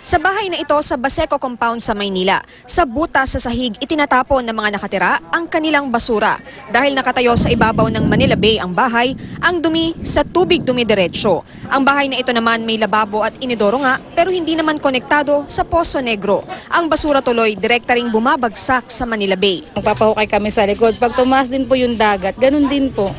Sa bahay na ito sa Baseco Compound sa Maynila, sa butas sa sahig itinatapon ng mga nakatira ang kanilang basura. Dahil nakatayo sa ibabaw ng Manila Bay ang bahay, ang dumi sa tubig dumidiretso. Ang bahay na ito naman may lababo at inidoro nga pero hindi naman konektado sa Poso Negro. Ang basura tuloy direkta ring bumabagsak sa Manila Bay. Magpapahukay kami sa likod. Pag tumaas din po yung dagat, ganun din po.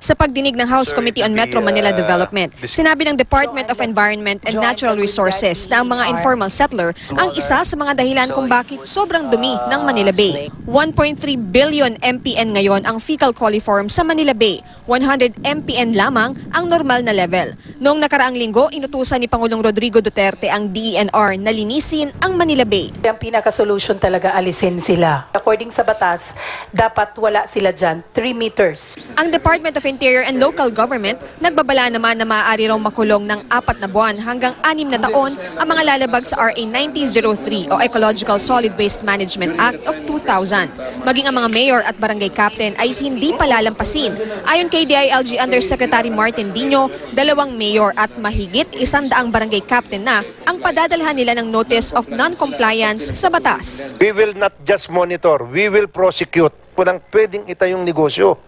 Sa pagdinig ng House Committee on Metro Manila Development, sinabi ng Department of Environment and Natural Resources na ang mga informal settler ang isa sa mga dahilan kung bakit sobrang dumi ng Manila Bay. 1.3 billion MPN ngayon ang fecal coliform sa Manila Bay. 100 MPN lamang ang normal na level. Noong nakaraang linggo, inutusan ni Pangulong Rodrigo Duterte ang DENR na linisin ang Manila Bay. Ang pinaka-solution talaga alisin sila. According sa batas, dapat wala sila dyan, 3 meters. Ang Department of Interior and Local Government nagbabala naman na maaari raw makulong ng 4 na buwan hanggang 6 na taon ang mga lalabag sa RA 9003 o Ecological Solid Waste Management Act of 2000. Maging ang mga mayor at barangay captain ay hindi palalampasin. Ayon kay DILG Undersecretary Martin Dino, 2 mayor at mahigit 100 barangay captain na ang padadalhan nila ng notice of non-compliance sa batas. We will not just monitor, we will prosecute. Walang pwedeng itayong negosyo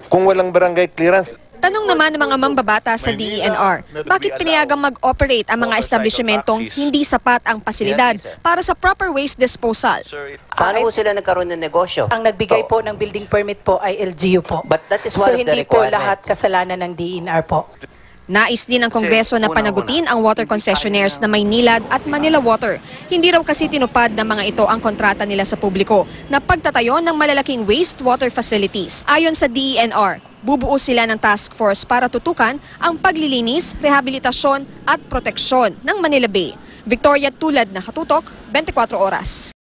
kung walang barangay clearance. Tanong naman ng mga mambabata sa DENR, bakit pinayagang mag-operate ang mga establishmentong hindi sapat ang pasilidad para sa proper waste disposal? Paano po sila nagkaroon ng negosyo? Ang nagbigay po ng building permit po ay LGU po. But that is So one of the hindi po requirements. lahat kasalanan ng DENR po. Nais din ng Kongreso na panagutin ang water concessionaires na Maynilad at Manila Water. Hindi raw kasi tinupad ng mga ito ang kontrata nila sa publiko na pagtatayo ng malalaking wastewater facilities. Ayon sa DENR, bubuo sila ng task force para tutukan ang paglilinis, rehabilitasyon at proteksyon ng Manila Bay. Victoria Tulad na Katutok, 24 Oras.